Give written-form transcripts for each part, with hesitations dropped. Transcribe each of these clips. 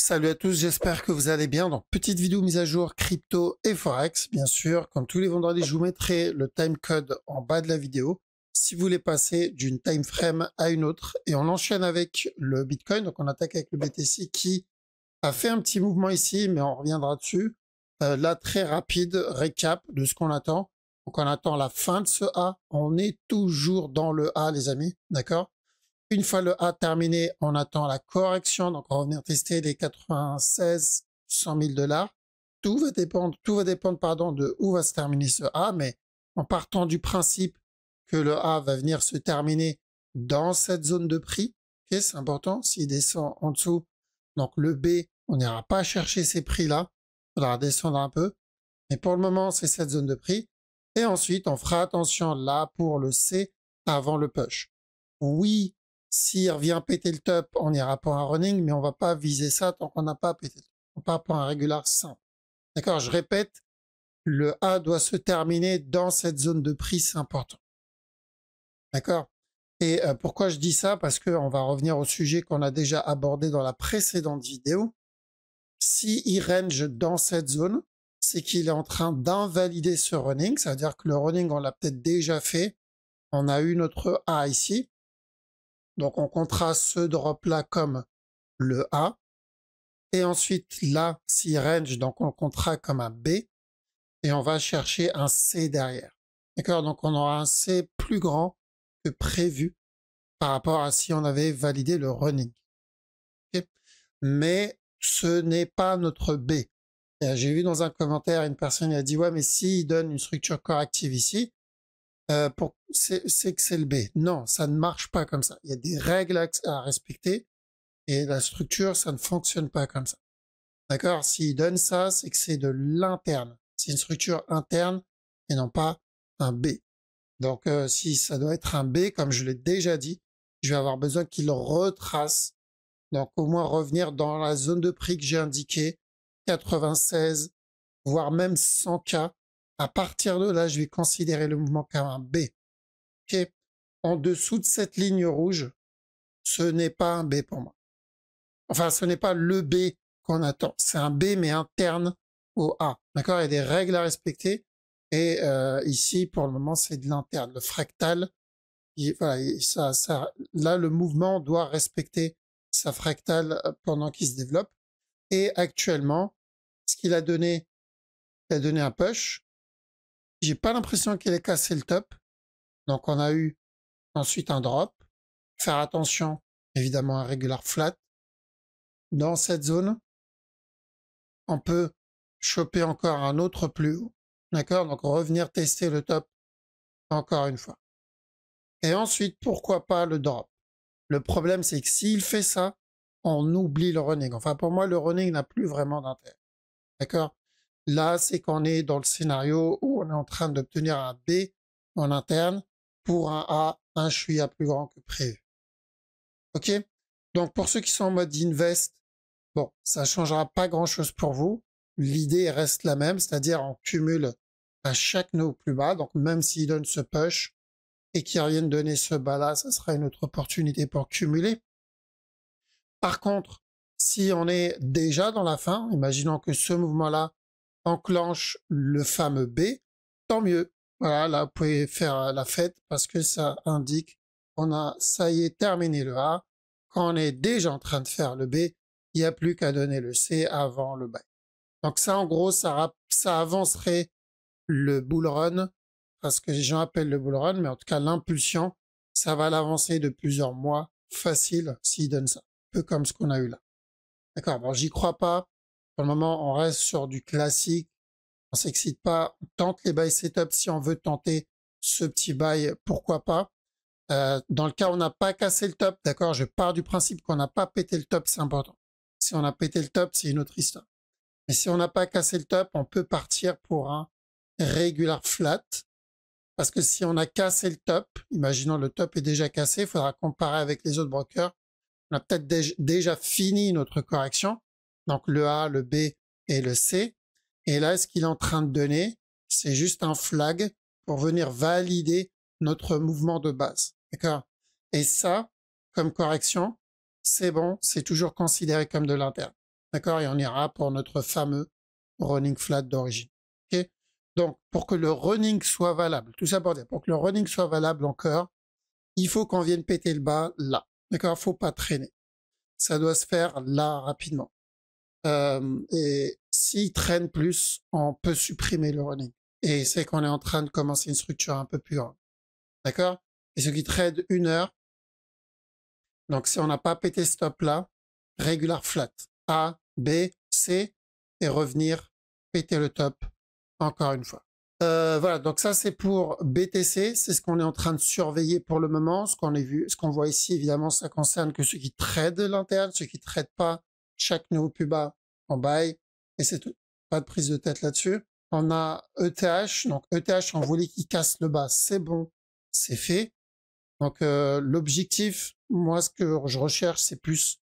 Salut à tous, j'espère que vous allez bien. Donc, petite vidéo mise à jour crypto et forex, bien sûr. Comme tous les vendredis, je vous mettrai le timecode en bas de la vidéo si vous voulez passer d'une time frame à une autre. Et on enchaîne avec le Bitcoin. Donc, on attaque avec le BTC qui a fait un petit mouvement ici, mais on reviendra dessus. Là, très rapide récap de ce qu'on attend. Donc, on attend la fin de ce A. On est toujours dans le A, les amis. D'accord? Une fois le A terminé, on attend la correction. Donc, on va venir tester les 96 100 000 $. Tout va dépendre, pardon, de où va se terminer ce A. Mais en partant du principe que le A va venir se terminer dans cette zone de prix, ok, c'est important. S'il descend en dessous, donc le B, on n'ira pas chercher ces prix-là. Il faudra descendre un peu. Mais pour le moment, c'est cette zone de prix. Et ensuite, on fera attention là pour le C avant le push. Oui, s'il revient péter le top, on ira pour un running, mais on va pas viser ça tant qu'on n'a pas pété. On part pour un régular simple. D'accord, je répète, le A doit se terminer dans cette zone de prix, c'est important. D'accord? Et pourquoi je dis ça? Parce qu'on va revenir au sujet qu'on a déjà abordé dans la précédente vidéo. S'il range dans cette zone, c'est qu'il est en train d'invalider ce running. Ça veut dire que le running, on l'a peut-être déjà fait. On a eu notre A ici. Donc, on comptera ce drop-là comme le A. Et ensuite, là, s'il range, donc on le comptera comme un B. Et on va chercher un C derrière. D'accord? Donc, on aura un C plus grand que prévu par rapport à si on avait validé le running. Okay? Mais ce n'est pas notre B. J'ai vu dans un commentaire, une personne a dit, ouais, mais s'il donne une structure corrective ici, c'est que c'est le B. Non, ça ne marche pas comme ça. Il y a des règles à respecter et la structure, ça ne fonctionne pas comme ça. D'accord? S'il donne ça, c'est que c'est de l'interne. C'est une structure interne et non pas un B. Donc, si ça doit être un B, comme je l'ai déjà dit, je vais avoir besoin qu'il retrace. Donc, au moins revenir dans la zone de prix que j'ai indiquée, 96, voire même 100K. À partir de là, je vais considérer le mouvement comme un B. Ok? En dessous de cette ligne rouge, ce n'est pas un B pour moi. Enfin, ce n'est pas le B qu'on attend. C'est un B, mais interne au A. D'accord? Il y a des règles à respecter. Et ici, pour le moment, c'est de l'interne. Le fractal, voilà, là, le mouvement doit respecter sa fractale pendant qu'il se développe. Et actuellement, ce qu'il a donné, il a donné un push. J'ai pas l'impression qu'il ait cassé le top. Donc, on a eu ensuite un drop. Faire attention, évidemment, à un regular flat. Dans cette zone, on peut choper encore un autre plus haut. D'accord? Donc, revenir tester le top encore une fois. Et ensuite, pourquoi pas le drop? Le problème, c'est que s'il fait ça, on oublie le running. Enfin, pour moi, le running n'a plus vraiment d'intérêt. D'accord? Là, c'est qu'on est dans le scénario où on est en train d'obtenir un B en interne pour un A, un chouïa plus grand que prévu. OK? Donc, pour ceux qui sont en mode invest, bon, ça ne changera pas grand-chose pour vous. L'idée reste la même, c'est-à-dire on cumule à chaque nœud plus bas. Donc, même s'il donne ce push et qu'il revienne donner ce bas-là, ça sera une autre opportunité pour cumuler. Par contre, si on est déjà dans la fin, imaginons que ce mouvement-là enclenche le fameux B, tant mieux. Voilà, là, vous pouvez faire la fête parce que ça indique qu'on a, ça y est, terminé le A. Quand on est déjà en train de faire le B, il n'y a plus qu'à donner le C avant le buy. Donc ça, en gros, ça avancerait le bull run, parce que les gens appellent le bull run, mais en tout cas, l'impulsion, ça va l'avancer de plusieurs mois facile s'il donne ça. Un peu comme ce qu'on a eu là. D'accord, bon, j'y crois pas. Pour le moment, on reste sur du classique. On s'excite pas. On tente les buy setup si on veut tenter ce petit buy, pourquoi pas. Dans le cas où on n'a pas cassé le top, d'accord, je pars du principe qu'on n'a pas pété le top, c'est important. Si on a pété le top, c'est une autre histoire. Mais si on n'a pas cassé le top, on peut partir pour un regular flat. Parce que si on a cassé le top, imaginons le top est déjà cassé, il faudra comparer avec les autres brokers. On a peut-être déjà fini notre correction. Donc le A, le B et le C. Et là, ce qu'il est en train de donner, c'est juste un flag pour venir valider notre mouvement de base. D'accord? Et ça, comme correction, c'est bon, c'est toujours considéré comme de l'interne. D'accord? Et on ira pour notre fameux running flat d'origine. Ok? Donc, pour que le running soit valable, tout ça pour dire, pour que le running soit valable encore, il faut qu'on vienne péter le bas là. D'accord? Faut pas traîner. Ça doit se faire là rapidement. Et s'il traîne plus, on peut supprimer le running. Et c'est qu'on est en train de commencer une structure un peu plus grande. D'accord? Et ce qui trade 1 heure, donc si on n'a pas pété stop là, regular flat, A, B, C, et revenir péter le top encore une fois. Voilà, donc ça c'est pour BTC, c'est ce qu'on est en train de surveiller pour le moment. Ce qu'on voit ici, évidemment, ça concerne que ceux qui tradent l'interne, ceux qui tradent pas chaque nouveau plus bas en buy, et c'est tout. Pas de prise de tête là-dessus. On a ETH, donc ETH on voulait qu'il casse le bas, c'est bon, c'est fait. Donc l'objectif, moi ce que je recherche, c'est plus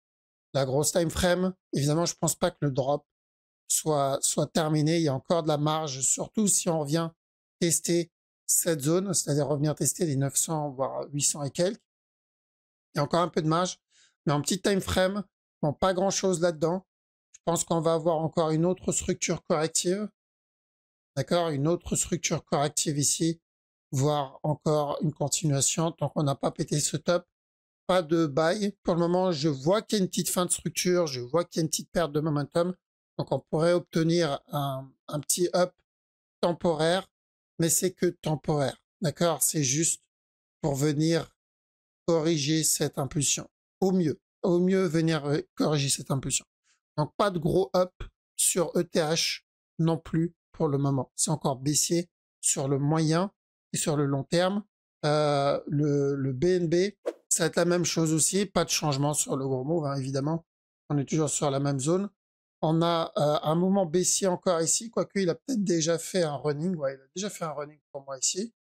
la grosse time frame. Évidemment, je pense pas que le drop soit terminé. Il y a encore de la marge, surtout si on revient tester cette zone, c'est-à-dire revenir tester les 900 voire 800 et quelques. Il y a encore un peu de marge, mais en petit time frame, bon, pas grand-chose là-dedans. Je pense qu'on va avoir encore une autre structure corrective. D'accord? Une autre structure corrective ici, voire encore une continuation tant qu'on n'a pas pété ce top. Pas de buy. Pour le moment, je vois qu'il y a une petite fin de structure, je vois qu'il y a une petite perte de momentum. Donc, on pourrait obtenir un petit up temporaire, mais c'est que temporaire. D'accord? C'est juste pour venir corriger cette impulsion. Au mieux venir corriger cette impulsion. Donc, pas de gros up sur ETH non plus pour le moment. C'est encore baissier sur le moyen et sur le long terme. Le BNB, ça va être la même chose aussi. Pas de changement sur le gros move, hein, évidemment. On est toujours sur la même zone. On a un mouvement baissier encore ici, quoique il a peut-être déjà fait un running. Ouais, il a déjà fait un running pour moi ici.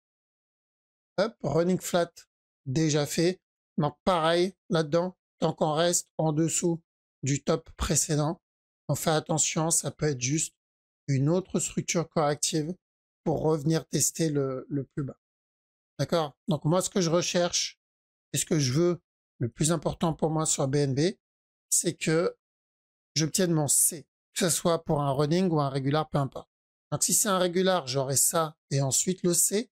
Hop, running flat, déjà fait. Donc pareil, là-dedans, tant qu'on reste en dessous du top précédent, on fait attention, ça peut être juste une autre structure corrective pour revenir tester le plus bas. D'accord? Donc moi, ce que je recherche et ce que je veux, le plus important pour moi sur BNB, c'est que j'obtienne mon C, que ce soit pour un running ou un régular, peu importe. Donc si c'est un régular, j'aurai ça et ensuite le C.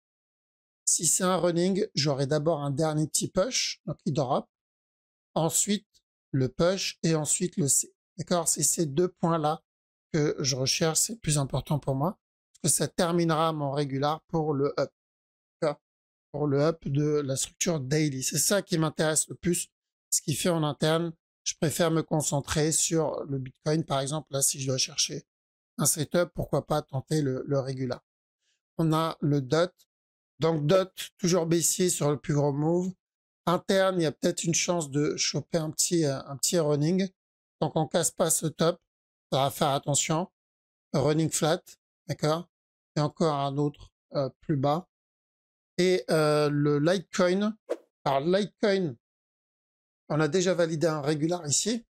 Si c'est un running, j'aurai d'abord un dernier petit push, donc il drop, ensuite le push et ensuite le C. D'accord? C'est ces deux points-là que je recherche, c'est le plus important pour moi, parce que ça terminera mon régular pour le up. Pour le up de la structure daily. C'est ça qui m'intéresse le plus. Ce qui fait en interne, je préfère me concentrer sur le Bitcoin, par exemple. Là, si je dois chercher un setup, pourquoi pas tenter le régular. On a le DOT. Donc, DOT, toujours baissier sur le plus gros move. Interne, il y a peut-être une chance de choper un petit running. Donc, on casse pas ce top. Ça va faire attention. Running flat, d'accord? Et encore un autre plus bas. Et le Litecoin. Alors, Litecoin, on a déjà validé un régular ici.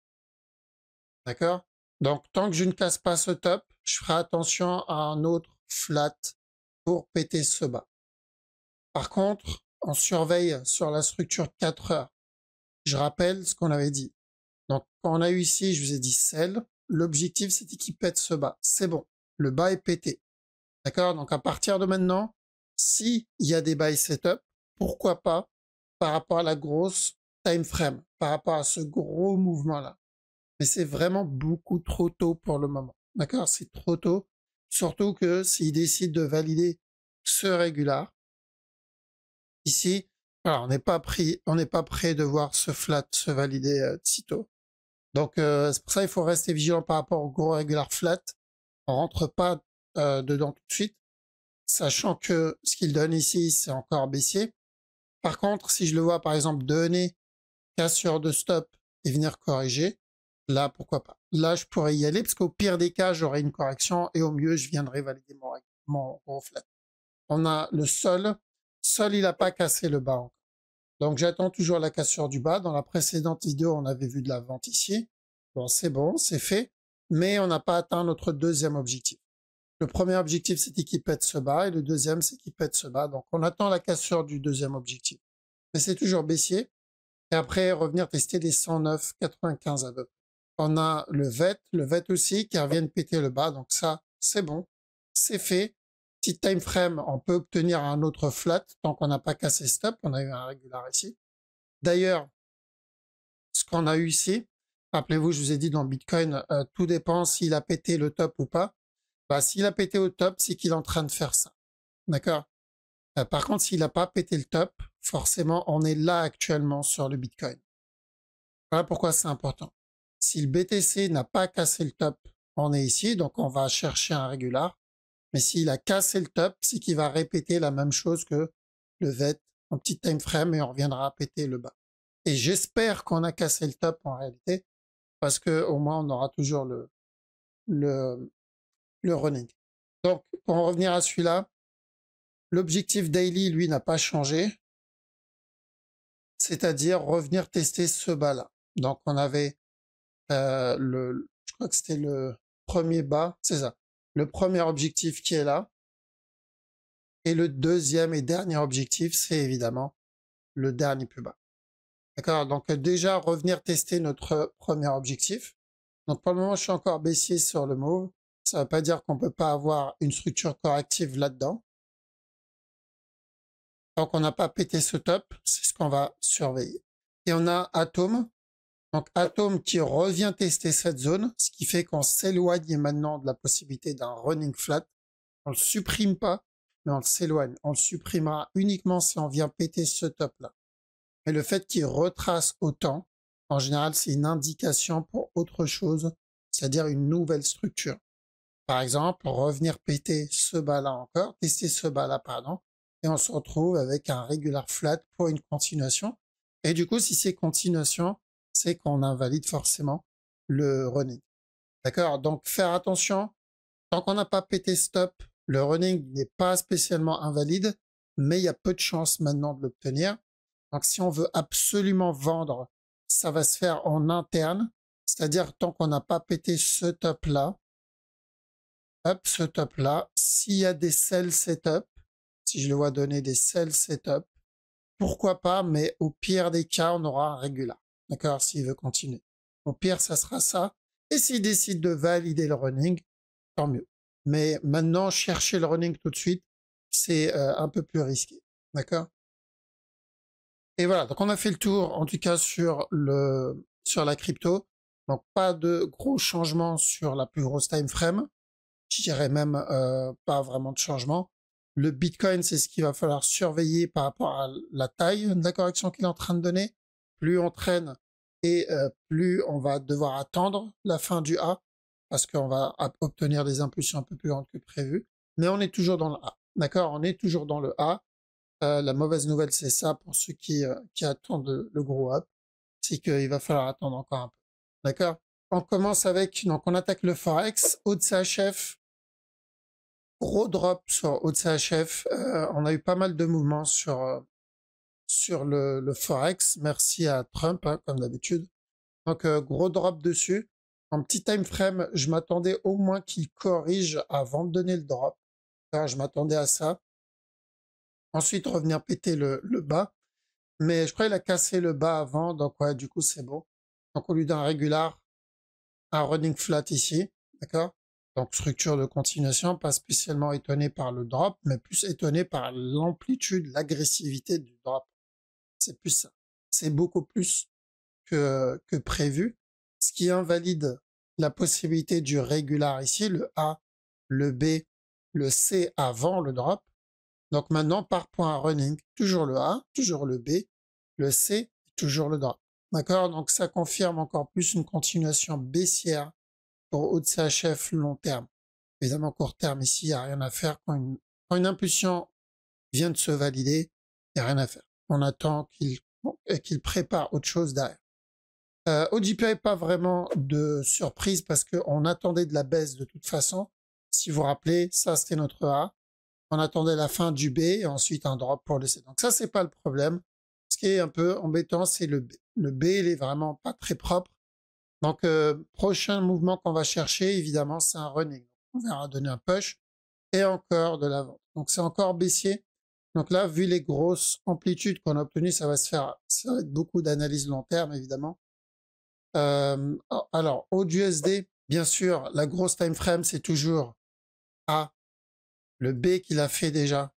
D'accord? Donc, tant que je ne casse pas ce top, je ferai attention à un autre flat pour péter ce bas. Par contre, on surveille sur la structure 4 heures. Je rappelle ce qu'on avait dit. Donc, quand on a eu ici, je vous ai dit sell. L'objectif, c'était qu'il pète ce bas. C'est bon. Le bas est pété. D'accord? Donc, à partir de maintenant, s'il y a des buy setup, pourquoi pas par rapport à la grosse time frame, par rapport à ce gros mouvement-là. Mais c'est vraiment beaucoup trop tôt pour le moment. D'accord? C'est trop tôt. Surtout que s'il décide de valider ce régular, ici, alors on n'est pas prêt de voir ce flat se valider sitôt. Donc c'est pour ça qu'il faut rester vigilant par rapport au gros régular flat. On rentre pas dedans tout de suite, sachant que ce qu'il donne ici, c'est encore baissier. Par contre, si je le vois par exemple donner cassure de stop et venir corriger, là pourquoi pas. Là je pourrais y aller parce qu'au pire des cas, j'aurai une correction et au mieux je viendrai valider mon gros flat. On a le sol. Sol, il n'a pas cassé le bas encore. Donc j'attends toujours la cassure du bas. Dans la précédente vidéo, on avait vu de la vente ici. Bon, c'est fait. Mais on n'a pas atteint notre deuxième objectif. Le premier objectif, c'était qu'il pète ce bas. Et le deuxième, c'est qu'il pète ce bas. Donc on attend la cassure du deuxième objectif. Mais c'est toujours baissier. Et après, revenir tester les 109,95 à peu près. On a le VET aussi qui revient de péter le bas. Donc ça, c'est bon. C'est fait. Petit time frame, on peut obtenir un autre flat tant qu'on n'a pas cassé stop. On a eu un régular ici. D'ailleurs, ce qu'on a eu ici, rappelez-vous, je vous ai dit dans Bitcoin, tout dépend s'il a pété le top ou pas. Bah, s'il a pété au top, c'est qu'il est en train de faire ça. D'accord? Par contre, s'il n'a pas pété le top, forcément, on est là actuellement sur le Bitcoin. Voilà pourquoi c'est important. Si le BTC n'a pas cassé le top, on est ici, donc on va chercher un régular. Mais s'il a cassé le top, c'est qu'il va répéter la même chose que le VET en petit time frame et on reviendra à péter le bas. Et j'espère qu'on a cassé le top en réalité, parce que au moins on aura toujours le running. Donc, pour en revenir à celui-là, l'objectif daily, lui, n'a pas changé, c'est-à-dire revenir tester ce bas-là. Donc, on avait je crois que c'était le premier bas, c'est ça. Le premier objectif qui est là. Et le deuxième et dernier objectif, c'est évidemment le dernier plus bas. D'accord? Donc déjà, revenir tester notre premier objectif. Donc pour le moment, je suis encore baissier sur le mauve. Ça ne veut pas dire qu'on ne peut pas avoir une structure corrective là-dedans. Tant qu'on n'a pas pété ce top, c'est ce qu'on va surveiller. Et on a Atom. Donc Atom qui revient tester cette zone, ce qui fait qu'on s'éloigne maintenant de la possibilité d'un running flat. On ne le supprime pas, mais on s'éloigne. On le supprimera uniquement si on vient péter ce top-là. Mais le fait qu'il retrace autant, en général, c'est une indication pour autre chose, c'est-à-dire une nouvelle structure. Par exemple, revenir péter ce bas-là encore, tester ce bas-là, pardon, et on se retrouve avec un regular flat pour une continuation. Et du coup, si c'est continuation, c'est qu'on invalide forcément le running. D'accord? Donc, faire attention. Tant qu'on n'a pas pété stop, le running n'est pas spécialement invalide, mais il y a peu de chances maintenant de l'obtenir. Donc, si on veut absolument vendre, ça va se faire en interne, c'est-à-dire tant qu'on n'a pas pété ce top-là, hop, ce top-là, s'il y a des sell setup, si je le vois donner des sell setup, pourquoi pas, mais au pire des cas, on aura un régular. D'accord, s'il veut continuer. Au pire, ça sera ça. Et s'il décide de valider le running, tant mieux. Mais maintenant, chercher le running tout de suite, c'est un peu plus risqué. D'accord? Et voilà, donc on a fait le tour, en tout cas sur la crypto. Donc pas de gros changements sur la plus grosse time frame. Je dirais même pas vraiment de changement. Le Bitcoin, c'est ce qu'il va falloir surveiller par rapport à la taille de la correction qu'il est en train de donner. Plus on traîne et plus on va devoir attendre la fin du A parce qu'on va obtenir des impulsions un peu plus grandes que prévu. Mais on est toujours dans le A. D'accord? On est toujours dans le A. La mauvaise nouvelle, c'est ça pour ceux qui attendent le gros up. C'est qu'il va falloir attendre encore un peu. D'accord? On commence avec, donc on attaque le Forex, OCHF, gros drop sur OCHF. On a eu pas mal de mouvements sur le Forex. Merci à Trump, hein, comme d'habitude. Donc gros drop dessus. En petit time frame, je m'attendais au moins qu'il corrige avant de donner le drop. Alors, je m'attendais à ça. Ensuite, revenir péter le bas. Mais je crois qu'il a cassé le bas avant. Donc ouais, du coup, c'est bon. Donc au lieu d'un régular, un running flat ici. D'accord? Donc structure de continuation, pas spécialement étonné par le drop, mais plus étonné par l'amplitude, l'agressivité du drop. C'est plus ça. C'est beaucoup plus que prévu. Ce qui invalide la possibilité du régular ici, le A, le B, le C avant le drop. Donc maintenant, par point running, toujours le A, toujours le B, le C, toujours le drop. D'accord? Donc ça confirme encore plus une continuation baissière pour OCHF long terme. Évidemment, court terme ici, il n'y a rien à faire. Quand une impulsion vient de se valider, il n'y a rien à faire. On attend qu'il prépare autre chose derrière. OGPI, pas vraiment de surprise parce qu'on attendait de la baisse de toute façon. Si vous vous rappelez, ça c'était notre A. On attendait la fin du B et ensuite un drop pour le C. Donc ça, c'est pas le problème. Ce qui est un peu embêtant, c'est le B. Le B, il est vraiment pas très propre. Donc, prochain mouvement qu'on va chercher, évidemment, c'est un running. On verra donner un push et encore de la vente. Donc, c'est encore baissier. Donc là, vu les grosses amplitudes qu'on a obtenues, ça va être beaucoup d'analyse long terme, évidemment. Alors, au USD, bien sûr, la grosse time frame, c'est toujours A, le B qu'il a fait déjà,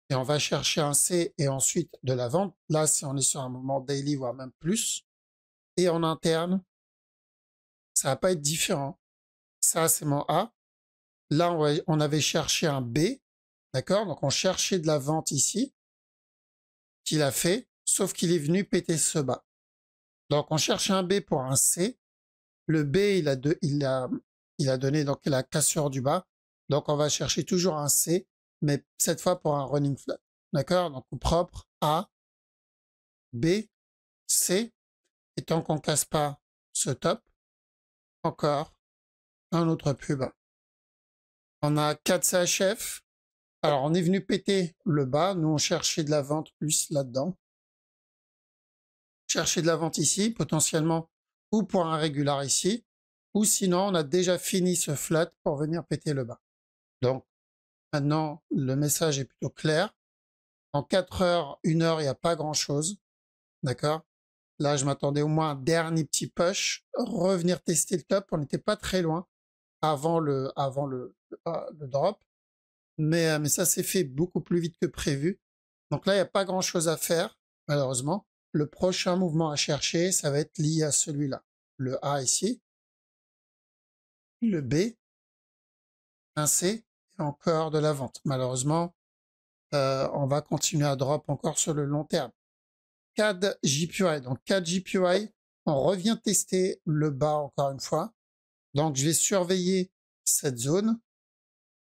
et on va chercher un C et ensuite de la vente. Là, si on est sur un moment daily, voire même plus. Et en interne, ça va pas être différent. Ça, c'est mon A. Là, on avait cherché un B, d'accord? Donc, on cherchait de la vente ici, qu'il a fait, sauf qu'il est venu péter ce bas. Donc, on cherchait un B pour un C. Le B, il a donné donc la cassure du bas. Donc, on va chercher toujours un C, mais cette fois pour un running flat. D'accord? Donc, propre A, B, C. Et tant qu'on casse pas ce top, encore un autre plus bas. On a 4 CHF. Alors, on est venu péter le bas. Nous, on cherchait de la vente plus là-dedans. Chercher de la vente ici, potentiellement, ou pour un régular ici. Ou sinon, on a déjà fini ce flat pour venir péter le bas. Donc, maintenant, le message est plutôt clair. En 4 heures, 1 heure, il n'y a pas grand-chose. D'accord? Là, je m'attendais au moins un dernier petit push. Revenir tester le top. On n'était pas très loin avant le drop. Mais ça s'est fait beaucoup plus vite que prévu. Donc là, il n'y a pas grand-chose à faire, malheureusement. Le prochain mouvement à chercher, ça va être lié à celui-là. Le A ici, le B, un C, et encore de la vente. Malheureusement, on va continuer à drop encore sur le long terme. CAD JPY. Donc CAD JPY, on revient tester le bas encore une fois. Donc je vais surveiller cette zone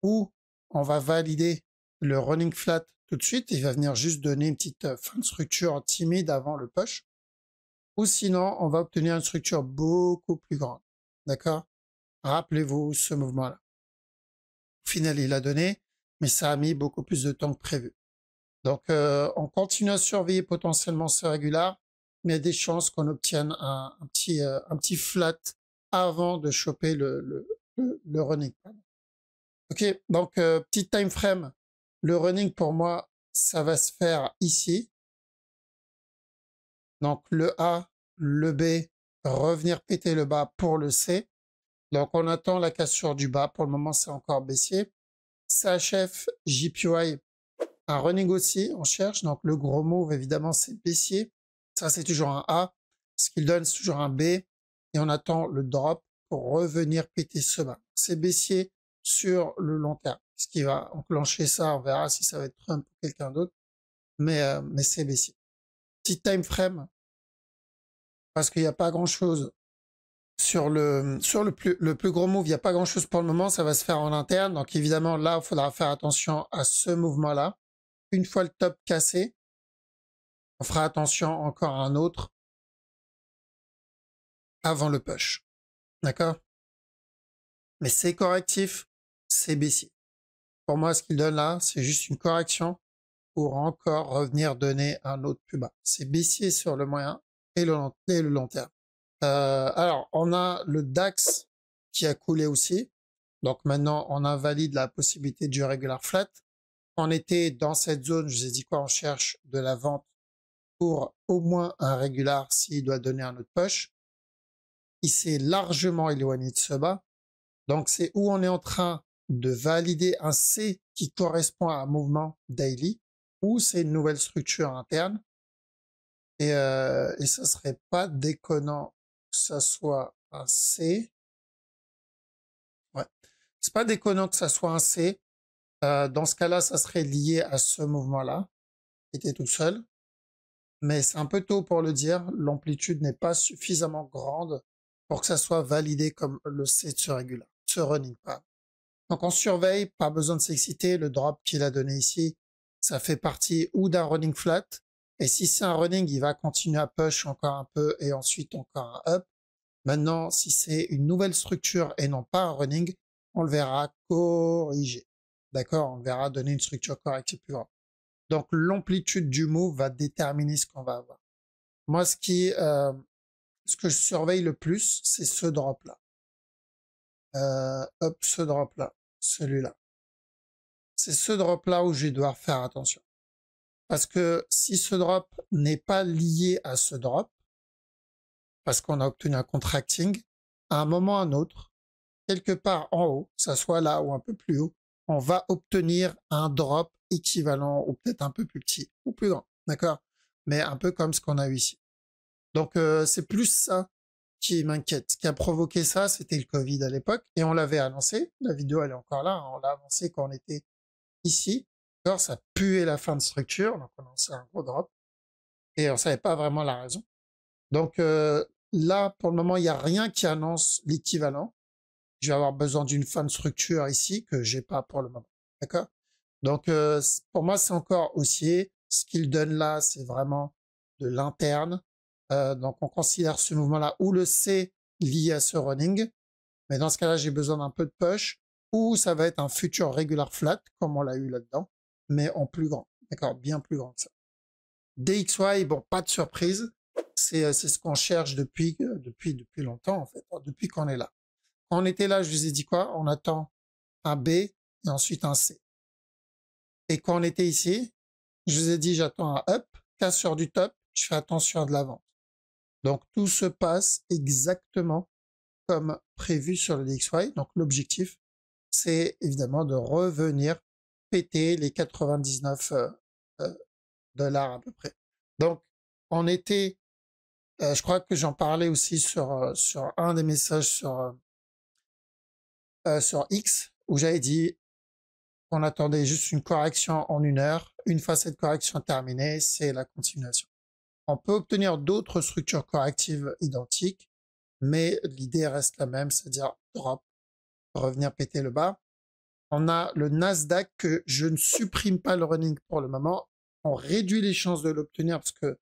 où on va valider le running flat tout de suite. Il va venir juste donner une petite fin de structure timide avant le push. Ou sinon, on va obtenir une structure beaucoup plus grande. D'accord? Rappelez-vous ce mouvement-là. Au final, il a donné, mais ça a mis beaucoup plus de temps que prévu. Donc, on continue à surveiller potentiellement ce régular, mais il y a des chances qu'on obtienne un petit flat avant de choper le running. Ok, donc petit time frame. Le running pour moi, ça va se faire ici. Donc le A, le B, revenir péter le bas pour le C. Donc on attend la cassure du bas. Pour le moment, c'est encore baissier. CHF, JPY, un running aussi, on cherche. Donc le gros move, évidemment, c'est baissier. Ça, c'est toujours un A. Ce qu'il donne, c'est toujours un B. Et on attend le drop pour revenir péter ce bas. C'est baissier sur le long terme. Ce qui va enclencher ça, on verra si ça va être Trump ou quelqu'un d'autre. Mais c'est baissier. Petit time frame, parce qu'il n'y a pas grand-chose sur le plus gros move, il n'y a pas grand-chose pour le moment, ça va se faire en interne. Donc évidemment, là, il faudra faire attention à ce mouvement-là. Une fois le top cassé, on fera attention encore à un autre avant le push. D'accord? Mais c'est correctif, c'est baissier. Pour moi, ce qu'il donne là, c'est juste une correction pour encore revenir donner un autre plus bas. C'est baissier sur le moyen et le long terme. Alors, on a le DAX qui a coulé aussi. Donc maintenant, on invalide la possibilité du regular flat. On était dans cette zone, je vous ai dit quoi, on cherche de la vente pour au moins un régular s'il doit donner un autre push. Il s'est largement éloigné de ce bas. Donc c'est où on est en train de valider un C qui correspond à un mouvement daily ou c'est une nouvelle structure interne. Et ça serait pas déconnant que ça soit un C. Ouais. C'est pas déconnant que ça soit un C. Dans ce cas-là, ça serait lié à ce mouvement-là, qui était tout seul. Mais c'est un peu tôt pour le dire. L'amplitude n'est pas suffisamment grande pour que ça soit validé comme le C de ce régular, ce running pas. Donc on surveille, pas besoin de s'exciter. Le drop qu'il a donné ici, ça fait partie ou d'un running flat. Et si c'est un running, il va continuer à push encore un peu et ensuite encore un up. Maintenant, si c'est une nouvelle structure et non pas un running, on le verra corriger. D'accord? On le verra donner une structure corrective plus grande. Donc, l'amplitude du move va déterminer ce qu'on va avoir. Moi, ce que je surveille le plus, c'est ce drop-là. Hop, ce drop-là. Celui-là. C'est ce drop-là où je vais devoir faire attention. Parce que si ce drop n'est pas lié à ce drop, parce qu'on a obtenu un contracting. À un moment ou à un autre, quelque part en haut, que ça soit là ou un peu plus haut, on va obtenir un drop équivalent ou peut-être un peu plus petit ou plus grand, d'accord? Mais un peu comme ce qu'on a eu ici. Donc c'est plus ça qui m'inquiète. Ce qui a provoqué ça, c'était le Covid à l'époque et on l'avait annoncé. La vidéo elle est encore là, hein. On l'a annoncé quand on était ici. Alors ça puait la fin de structure, donc on a lancé un gros drop et on savait pas vraiment la raison. Donc là, pour le moment, il n'y a rien qui annonce l'équivalent. Je vais avoir besoin d'une fin de structure ici que j'ai pas pour le moment. D'accord? Donc pour moi, c'est encore haussier. Ce qu'il donne là, c'est vraiment de l'interne. Donc on considère ce mouvement-là ou le C lié à ce running. Mais dans ce cas-là, j'ai besoin d'un peu de push ou ça va être un futur regular flat comme on l'a eu là-dedans, mais en plus grand. D'accord? Bien plus grand que ça. DXY, bon, pas de surprise. C'est ce qu'on cherche depuis longtemps, en fait, depuis qu'on est là. Quand on était là, je vous ai dit quoi? On attend un B et ensuite un C. Et quand on était ici, je vous ai dit j'attends un up, cassure du top, je fais attention à de la vente. Donc tout se passe exactement comme prévu sur le DXY. Donc l'objectif, c'est évidemment de revenir péter les 99 dollars à peu près. Donc on était, je crois que j'en parlais aussi sur un des messages sur X où j'avais dit qu'on attendait juste une correction en 1 heure. Une fois cette correction terminée, c'est la continuation. On peut obtenir d'autres structures correctives identiques, mais l'idée reste la même, c'est-à-dire drop, revenir péter le bas. On a le Nasdaq que je ne supprime pas le running pour le moment. On réduit les chances de l'obtenir parce que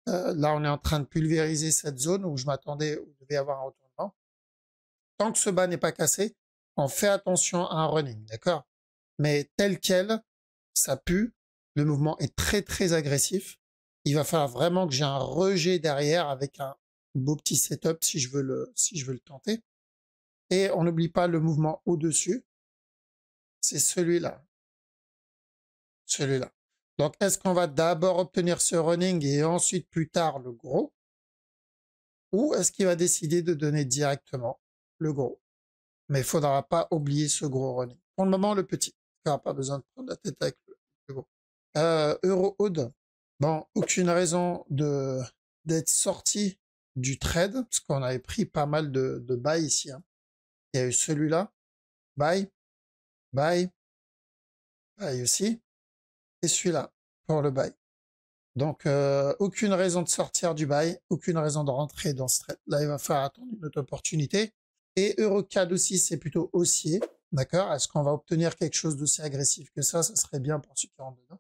là, on est en train de pulvériser cette zone où je m'attendais, où il devait y avoir un retournement. Tant que ce bas n'est pas cassé, on fait attention à un running, d'accord? Mais tel quel, ça pue. Le mouvement est très, très agressif. Il va falloir vraiment que j'ai un rejet derrière avec un beau petit setup si je veux le tenter. Et on n'oublie pas le mouvement au-dessus. C'est celui-là. Celui-là. Donc, est-ce qu'on va d'abord obtenir ce running et ensuite plus tard le gros? Ou est-ce qu'il va décider de donner directement le gros? Mais il faudra pas oublier ce gros running. Pour le moment, le petit. Il n'y aura pas besoin de prendre la tête avec le gros. Euro-Oud. Bon, aucune raison d'être sorti du trade, parce qu'on avait pris pas mal de buy ici, hein. Il y a eu celui-là. Buy. Buy. Buy aussi. Et celui-là pour le buy. Donc, aucune raison de sortir du buy, aucune raison de rentrer dans ce trade. Là, il va falloir attendre une autre opportunité. Et EuroCAD aussi, c'est plutôt haussier. D'accord? Est-ce qu'on va obtenir quelque chose d'aussi agressif que ça? Ça serait bien pour ceux qui rentrent dedans.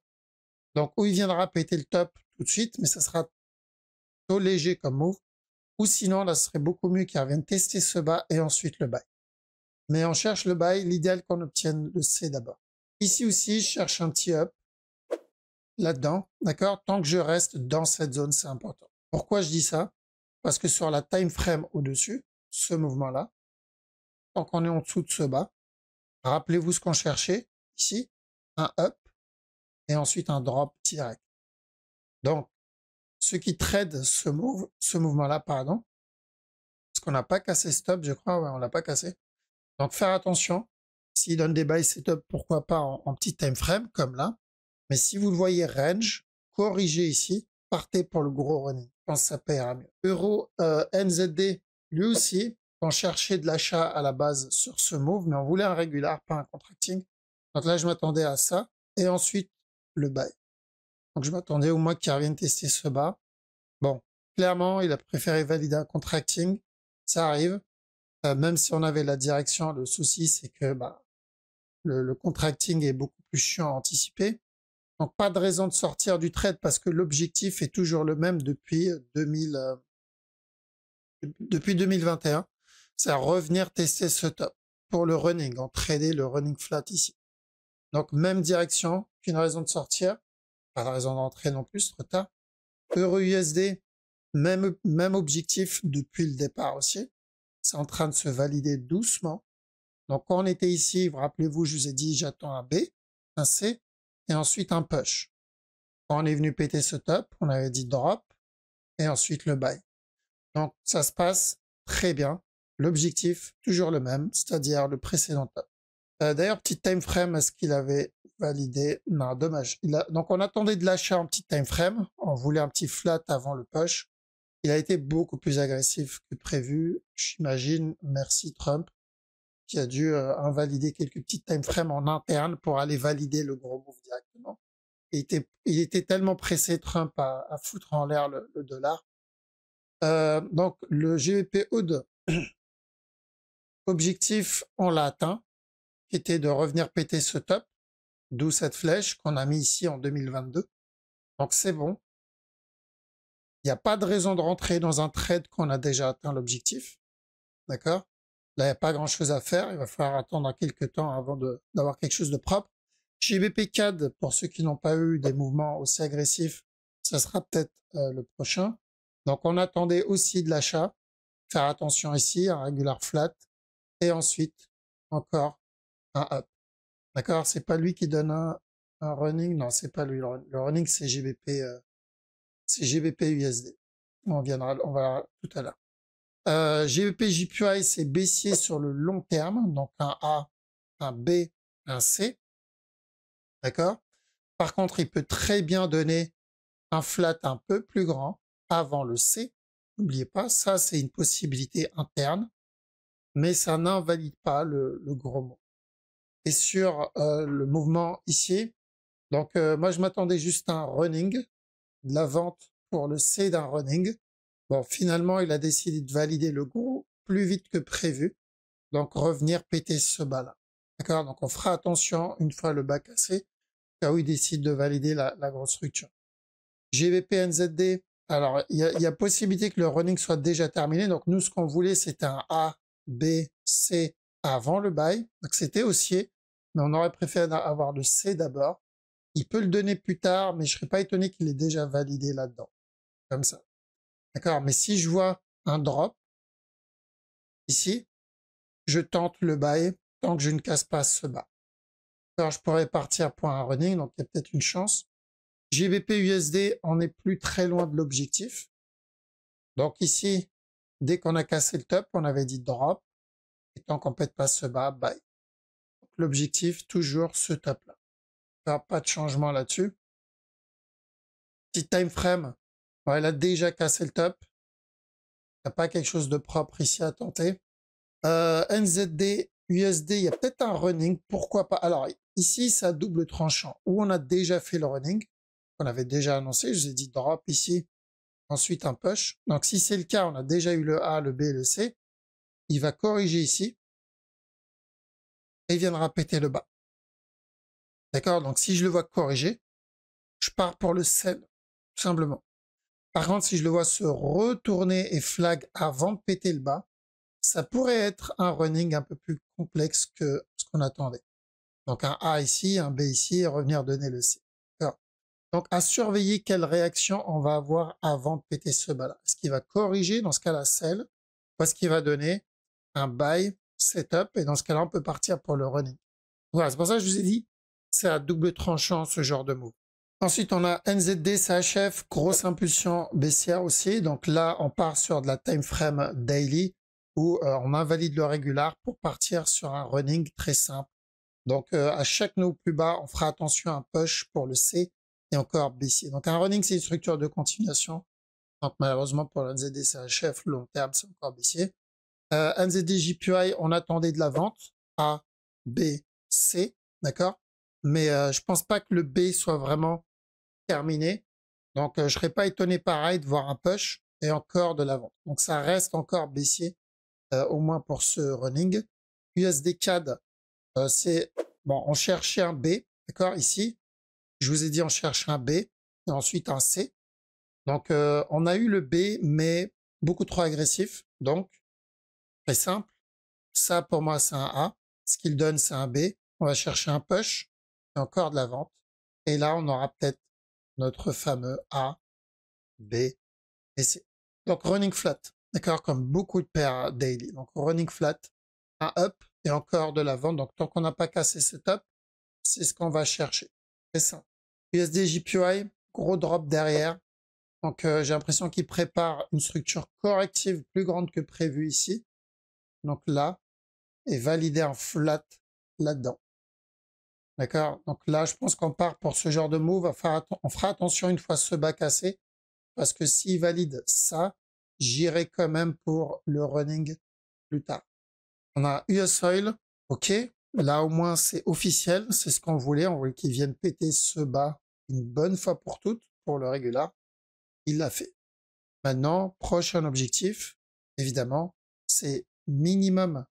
Donc, où il viendra péter le top tout de suite, mais ça sera plutôt léger comme move. Ou sinon, là, ce serait beaucoup mieux qu'il revienne tester ce bas et ensuite le buy. Mais on cherche le buy, l'idéal qu'on obtienne le C d'abord. Ici aussi, je cherche un petit up là-dedans, d'accord? Tant que je reste dans cette zone, c'est important. Pourquoi je dis ça? Parce que sur la time frame au-dessus, ce mouvement-là, tant qu'on est en dessous de ce bas, rappelez-vous ce qu'on cherchait ici, un up et ensuite un drop direct. Donc, ceux qui tradent ce mouvement-là, pardon, parce qu'on n'a pas cassé stop, je crois, ouais, on l'a pas cassé. Donc, faire attention. S'il donne des buy setup, pourquoi pas en petit time frame, comme là. Mais si vous le voyez range, corrigez ici, partez pour le gros running. Je pense que ça paiera mieux. Euro NZD, lui aussi, on cherchait de l'achat à la base sur ce move, mais on voulait un régular, pas un contracting. Donc là, je m'attendais à ça. Et ensuite, le buy. Donc je m'attendais au moins qu'il revienne tester ce bas. Bon, clairement, il a préféré valider un contracting. Ça arrive. Même si on avait la direction, le souci, c'est que bah, le contracting est beaucoup plus chiant à anticiper. Donc pas de raison de sortir du trade parce que l'objectif est toujours le même depuis 2021. C'est revenir tester ce top pour le running, en trader le running flat ici. Donc même direction, aucune raison de sortir, pas de raison d'entrer non plus, trop tard. Euro USD, même objectif depuis le départ aussi. C'est en train de se valider doucement. Donc quand on était ici, rappelez-vous, je vous ai dit j'attends un B, un C et ensuite un push. Quand on est venu péter ce top, on avait dit drop et ensuite le buy. Donc, ça se passe très bien. L'objectif, toujours le même, c'est-à-dire le précédent top. D'ailleurs, petit time frame, est-ce qu'il avait validé? Non, dommage. Donc, on attendait de l'achat en petit time frame. On voulait un petit flat avant le push. Il a été beaucoup plus agressif que prévu. J'imagine, merci Trump, qui a dû invalider quelques petits time frames en interne pour aller valider le gros move directement. Il était tellement pressé, Trump, à foutre en l'air le dollar. Donc, le GBP Oud, objectif, on l'a atteint, qui était de revenir péter ce top, d'où cette flèche qu'on a mis ici en 2022. Donc, c'est bon. Il n'y a pas de raison de rentrer dans un trade qu'on a déjà atteint l'objectif. D'accord? Là, il n'y a pas grand-chose à faire. Il va falloir attendre quelques temps avant d'avoir quelque chose de propre. GBP CAD, pour ceux qui n'ont pas eu des mouvements aussi agressifs, ça sera peut-être le prochain. Donc, on attendait aussi de l'achat. Faire attention ici, un regular flat. Et ensuite, encore un up. D'accord? C'est pas lui qui donne un running. Non, c'est pas lui. Le running, c'est GBP USD. On va tout à l'heure. GBP JPY, c'est baissier sur le long terme. Donc, un A, un B, un C. D'accord? Par contre, il peut très bien donner un flat un peu plus grand avant le C. N'oubliez pas, ça, c'est une possibilité interne, mais ça n'invalide pas le gros mot. Et sur le mouvement ici, donc moi, je m'attendais juste à un running, de la vente pour le C d'un running. Bon, finalement, il a décidé de valider le gros plus vite que prévu. Donc, revenir péter ce bas-là. D'accord? Donc, on fera attention une fois le bas cassé, car où il décide de valider la grosse structure. GBP NZD, alors il y a possibilité que le running soit déjà terminé. Donc nous, ce qu'on voulait, c'était un A, B, C avant le buy. Donc c'était haussier, mais on aurait préféré avoir le C d'abord. Il peut le donner plus tard, mais je serais pas étonné qu'il ait déjà validé là-dedans, comme ça. D'accord? Mais si je vois un drop ici, je tente le buy tant que je ne casse pas ce bas. Alors je pourrais partir pour un running, donc il y a peut-être une chance. GBP USD, on n'est plus très loin de l'objectif. Donc ici, dès qu'on a cassé le top, on avait dit drop. Et tant qu'on ne pète pas ce bas, buy. L'objectif, toujours ce top-là. Pas de changement là-dessus. Petit time frame, bon, elle a déjà cassé le top. Il n'y a pas quelque chose de propre ici à tenter. NZD, USD, il y a peut-être un running. Pourquoi pas? Alors ici, ça double tranchant. Où on a déjà fait le running, on avait déjà annoncé. Je vous ai dit drop ici. Ensuite un push. Donc si c'est le cas, on a déjà eu le A, le B et le C. Il va corriger ici. Et il viendra péter le bas. D'accord? Donc si je le vois corriger, je pars pour le sell, tout simplement. Par contre, si je le vois se retourner et flag avant de péter le bas, ça pourrait être un running un peu plus complexe que ce qu'on attendait. Donc un A ici, un B ici, et revenir donner le C. Donc à surveiller quelle réaction on va avoir avant de péter ce bas-là. Est-ce qu'il va corriger, dans ce cas-là, sell, ou est-ce qu'il va donner un buy, setup, et dans ce cas-là, on peut partir pour le running. Voilà, c'est pour ça que je vous ai dit, c'est à double tranchant ce genre de move. Ensuite, on a NZD, CHF, grosse impulsion baissière aussi. Donc là, on part sur de la time frame daily où on invalide le régular pour partir sur un running très simple. Donc à chaque nœud plus bas, on fera attention à un push pour le C et encore baissier. Donc un running, c'est une structure de continuation. Donc malheureusement pour le NZD, CHF, long terme, c'est encore baissier. NZD, JPY, on attendait de la vente. A, B, C, d'accord? Mais je pense pas que le B soit vraiment terminé. Donc je serais pas étonné pareil de voir un push et encore de la vente. Donc ça reste encore baissier, au moins pour ce running. USD CAD, c'est bon, on cherchait un B, d'accord, ici. Je vous ai dit on cherche un B et ensuite un C. Donc on a eu le B, mais beaucoup trop agressif. Donc très simple. Ça pour moi c'est un A. Ce qu'il donne c'est un B. On va chercher un push et encore de la vente. Et là on aura peut-être notre fameux A, B et C. Donc running flat, d'accord, comme beaucoup de paires daily. Donc running flat, un up et encore de la vente. Donc tant qu'on n'a pas cassé ce top, c'est ce qu'on va chercher. C'est ça. USD JPY, gros drop derrière. Donc, j'ai l'impression qu'il prépare une structure corrective plus grande que prévu ici. Donc là, et valider un flat là-dedans. D'accord? Donc là, je pense qu'on part pour ce genre de move. On fera attention une fois ce bas cassé. Parce que s'il valide ça, j'irai quand même pour le running plus tard. On a US Oil. OK. Là, au moins, c'est officiel. C'est ce qu'on voulait. On voulait qu'il vienne péter ce bas une bonne fois pour toutes pour le régular. Il l'a fait. Maintenant, prochain objectif, évidemment, c'est minimum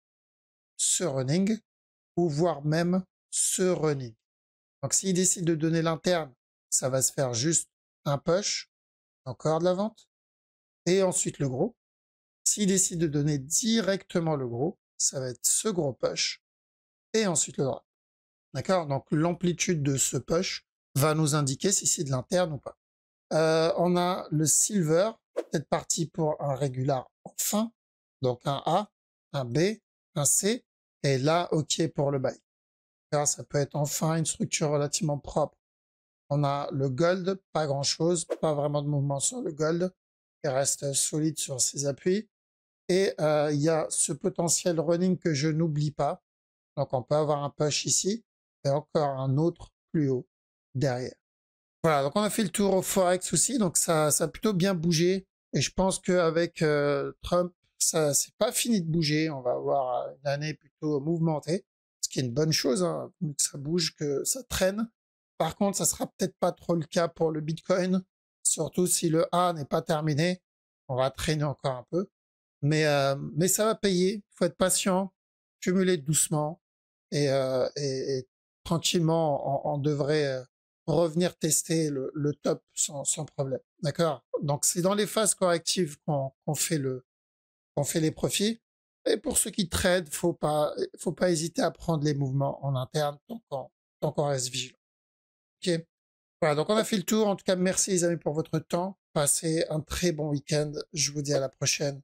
ce running ou voire même ce running. Donc, s'il décide de donner l'interne, ça va se faire juste un push, encore de la vente, et ensuite le gros. S'il décide de donner directement le gros, ça va être ce gros push, et ensuite le drop. D'accord? Donc, l'amplitude de ce push va nous indiquer si c'est de l'interne ou pas. On a le silver, peut-être parti pour un régular enfin, donc un A, un B, un C, et là, OK pour le buy. Alors, ça peut être enfin une structure relativement propre. On a le gold, pas grand-chose, pas vraiment de mouvement sur le gold, il reste solide sur ses appuis. Et il y a ce potentiel running que je n'oublie pas. Donc, on peut avoir un push ici, et encore un autre plus haut derrière. Voilà, donc on a fait le tour au Forex aussi, donc ça a plutôt bien bougé. Et je pense qu'avec Trump, ça c'est pas fini de bouger. On va avoir une année plutôt mouvementée, ce qui est une bonne chose, hein, que ça bouge, que ça traîne. Par contre, ça sera peut-être pas trop le cas pour le Bitcoin, surtout si le A n'est pas terminé. On va traîner encore un peu, mais ça va payer. Il faut être patient, cumuler doucement et tranquillement, on devrait revenir tester le top sans problème. D'accord? Donc c'est dans les phases correctives qu'on fait les profits. Et pour ceux qui tradent, faut pas hésiter à prendre les mouvements en interne tant qu'on reste vigilant. Ok? Voilà, donc on a fait le tour. En tout cas, merci les amis pour votre temps. Passez un très bon week-end. Je vous dis à la prochaine.